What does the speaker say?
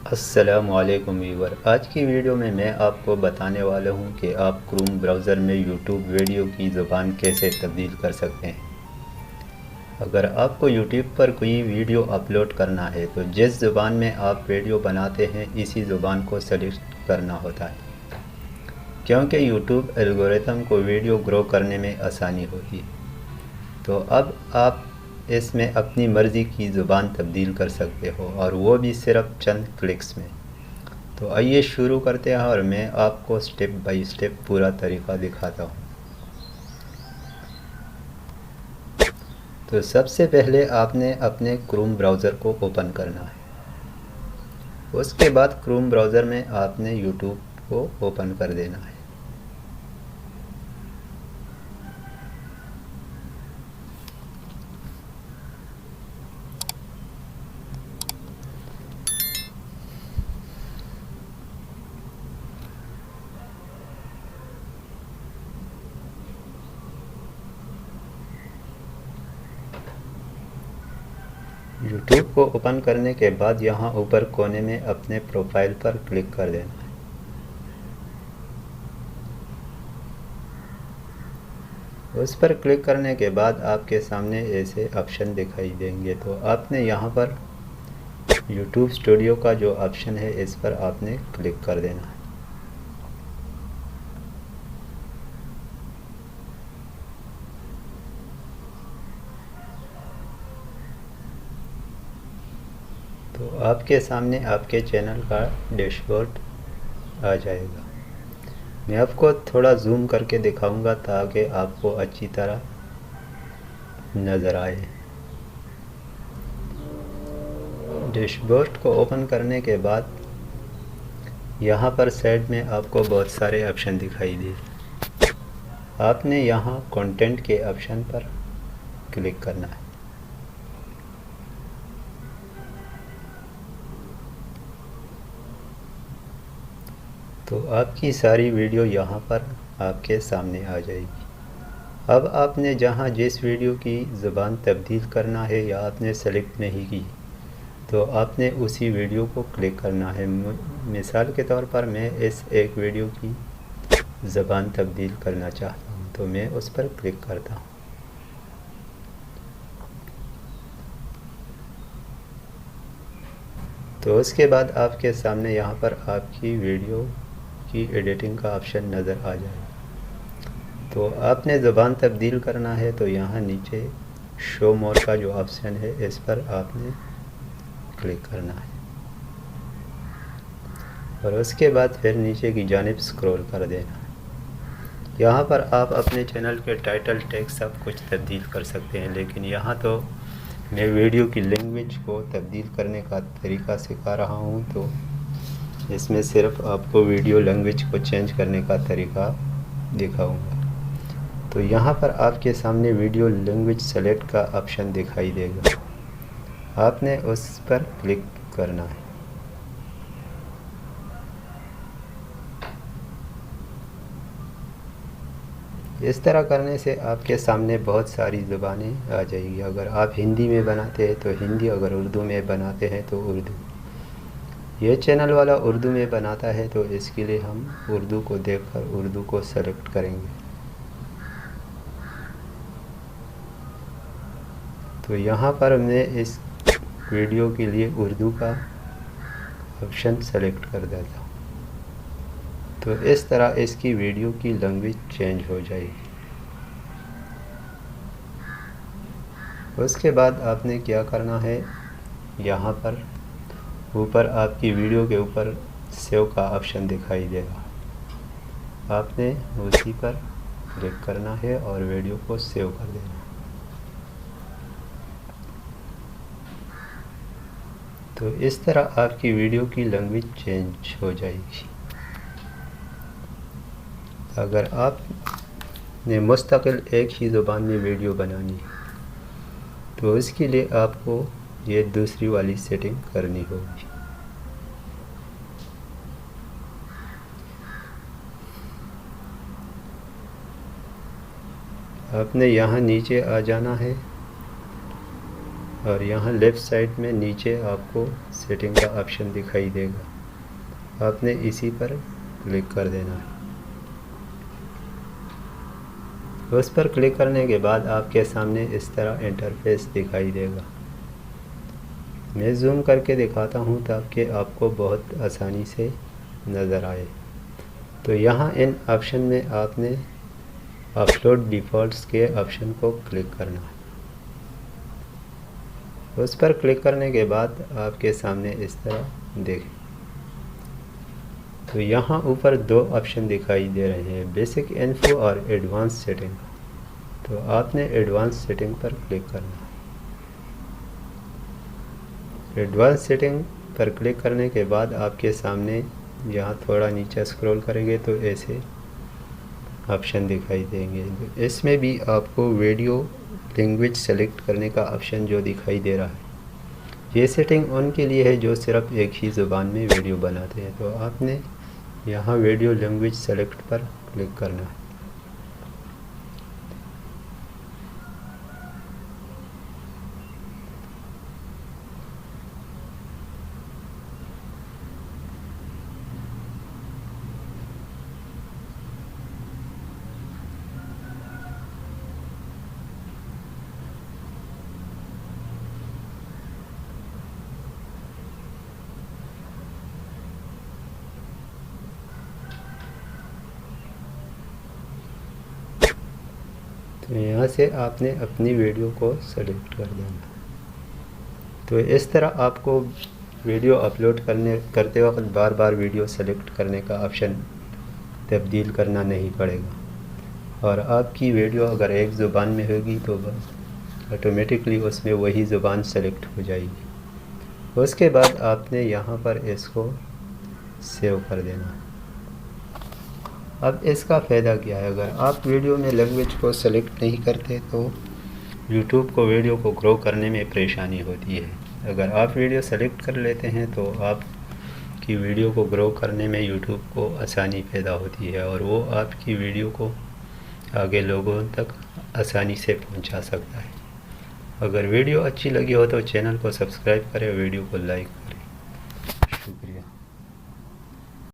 السلام علیکم ویور، آج کی ویڈیو میں آپ کو بتانے والا ہوں کہ آپ کروم براؤزر میں یوٹیوب ویڈیو کی زبان کیسے تبدیل کر سکتے ہیں۔ اگر آپ کو یوٹیوب پر کوئی ویڈیو اپلوڈ کرنا ہے تو جس زبان میں آپ ویڈیو بناتے ہیں اسی زبان کو سلیکٹ کرنا ہوتا ہے، کیونکہ یوٹیوب الگورتھم کو ویڈیو گرو کرنے میں آسانی ہوتی ہے۔ تو اب آپ اس میں اپنی مرضی کی زبان تبدیل کر سکتے ہو، اور وہ بھی صرف چند کلکس میں۔ تو آئیے شروع کرتے ہیں، اور میں آپ کو سٹیپ بائی سٹیپ پورا طریقہ دکھاتا ہوں۔ تو سب سے پہلے آپ نے اپنے کروم براؤزر کو اوپن کرنا ہے۔ اس کے بعد کروم براؤزر میں آپ نے یوٹیوب کو اوپن کر دینا ہے۔ یوٹیوب کو اوپن کرنے کے بعد یہاں اوپر کونے میں اپنے پروفائل پر کلک کر دینا ہے۔ اس پر کلک کرنے کے بعد آپ کے سامنے ایسے آپشن دکھائی دیں گے، تو آپ نے یہاں پر یوٹیوب اسٹوڈیو کا جو آپشن ہے اس پر آپ نے کلک کر دینا ہے۔ تو آپ کے سامنے آپ کے چینل کا ڈیش بورڈ آ جائے گا۔ میں آپ کو تھوڑا زوم کر کے دکھاؤں گا تاکہ آپ کو اچھی طرح نظر آئے۔ ڈیش بورڈ کو اوپن کرنے کے بعد یہاں پر سائڈ میں آپ کو بہت سارے آپشن دکھائی دے۔ آپ نے یہاں کنٹینٹ کے آپشن پر کلک کرنا ہے۔ تو آپ کی ساری ویڈیو یہاں پر آپ کے سامنے آ جائے گی۔ اب آپ نے جہاں جس ویڈیو کی زبان تبدیل کرنا ہے یا آپ نے سلیکٹ نہیں کی، تو آپ نے اسی ویڈیو کو کلک کرنا ہے۔ مثال کے طور پر میں اس ایک ویڈیو کی زبان تبدیل کرنا چاہتا ہوں، تو میں اس پر کلک کرتا ہوں۔ تو اس کے بعد آپ کے سامنے یہاں پر آپ کی ویڈیو کی ایڈیٹنگ کا آپشن نظر آ جائے۔ تو آپ نے زبان تبدیل کرنا ہے تو یہاں نیچے شو مور کا جو آپشن ہے اس پر آپ نے کلک کرنا ہے، اور اس کے بعد پھر نیچے کی جانب سکرول کر دینا ہے۔ یہاں پر آپ اپنے چینل کے ٹائٹل ٹیگ سب کچھ تبدیل کر سکتے ہیں، لیکن یہاں تو میں ویڈیو کی لینگویج کو تبدیل کرنے کا طریقہ سکھا رہا ہوں، تو اس میں صرف آپ کو ویڈیو لینگویج کو چینج کرنے کا طریقہ دکھاؤں گا۔ تو یہاں پر آپ کے سامنے ویڈیو لینگویج سلیکٹ کا آپشن دکھائی دے گا، آپ نے اس پر کلک کرنا ہے۔ اس طرح کرنے سے آپ کے سامنے بہت ساری زبانیں آ جائیں گی۔ اگر آپ ہندی میں بناتے ہیں تو ہندی، اگر اردو میں بناتے ہیں تو اردو۔ یہ چینل والا اردو میں بناتا ہے تو اس کے لیے ہم اردو کو دیکھ کر اردو کو سلیکٹ کریں گے۔ تو یہاں پر میں اس ویڈیو کے لیے اردو کا آپشن سلیکٹ کر دیتا ہوں۔ تو اس طرح اس کی ویڈیو کی لینگویج چینج ہو جائے گی۔ اس کے بعد آپ نے کیا کرنا ہے، یہاں پر اوپر آپ کی ویڈیو کے اوپر سیو کا آپشن دکھائی دے گا، آپ نے اسی پر کلک کرنا ہے اور ویڈیو کو سیو کر دینا ہے۔ تو اس طرح آپ کی ویڈیو کی لینگویج چینج ہو جائے گی۔ اگر آپ نے مستقل ایک ہی زبان میں ویڈیو بنانی ہے تو اس کے لیے آپ کو یہ دوسری والی سیٹنگ کرنی ہوگی۔ آپ نے یہاں نیچے آ جانا ہے، اور یہاں لیفٹ سائڈ میں نیچے آپ کو سیٹنگ کا آپشن دکھائی دے گا، آپ نے اسی پر کلک کر دینا ہے۔ اس پر کلک کرنے کے بعد آپ کے سامنے اس طرح انٹرفیس دکھائی دے گا۔ میں زوم کر کے دکھاتا ہوں تاکہ آپ کو بہت آسانی سے نظر آئے۔ تو یہاں ان آپشن میں آپ نے اپلوڈ ڈیفالٹس کے آپشن کو کلک کرنا ہے۔ اس پر کلک کرنے کے بعد آپ کے سامنے اس طرح دیکھیں تو یہاں اوپر دو آپشن دکھائی دے رہے ہیں، بیسک انفو اور ایڈوانس سیٹنگ۔ تو آپ نے ایڈوانس سیٹنگ پر کلک کرنا ہے۔ ایڈوانس سیٹنگ پر کلک کرنے کے بعد آپ کے سامنے یہاں تھوڑا نیچے اسکرول کریں گے تو ایسے آپشن دکھائی دیں گے۔ اس میں بھی آپ کو ویڈیو لینگویج سلیکٹ کرنے کا آپشن جو دکھائی دے رہا ہے، یہ سیٹنگ ان کے لیے ہے جو صرف ایک ہی زبان میں ویڈیو بناتے ہیں۔ تو آپ نے یہاں ویڈیو لینگویج سلیکٹ پر کلک کرنا ہے۔ تو یہاں سے آپ نے اپنی ویڈیو کو سلیکٹ کر دینا۔ تو اس طرح آپ کو ویڈیو اپلوڈ کرتے وقت بار بار ویڈیو سلیکٹ کرنے کا آپشن تبدیل کرنا نہیں پڑے گا، اور آپ کی ویڈیو اگر ایک زبان میں ہوگی تو آٹومیٹکلی اس میں وہی زبان سلیکٹ ہو جائے گی۔ اس کے بعد آپ نے یہاں پر اس کو سیو کر دینا۔ اب اس کا فائدہ کیا ہے؟ اگر آپ ویڈیو میں لینگویج کو سلیکٹ نہیں کرتے تو یوٹیوب کو ویڈیو کو گرو کرنے میں پریشانی ہوتی ہے۔ اگر آپ ویڈیو سلیکٹ کر لیتے ہیں تو آپ کی ویڈیو کو گرو کرنے میں یوٹیوب کو آسانی پیدا ہوتی ہے، اور وہ آپ کی ویڈیو کو آگے لوگوں تک آسانی سے پہنچا سکتا ہے۔ اگر ویڈیو اچھی لگی ہو تو چینل کو سبسکرائب کریں، ویڈیو کو لائک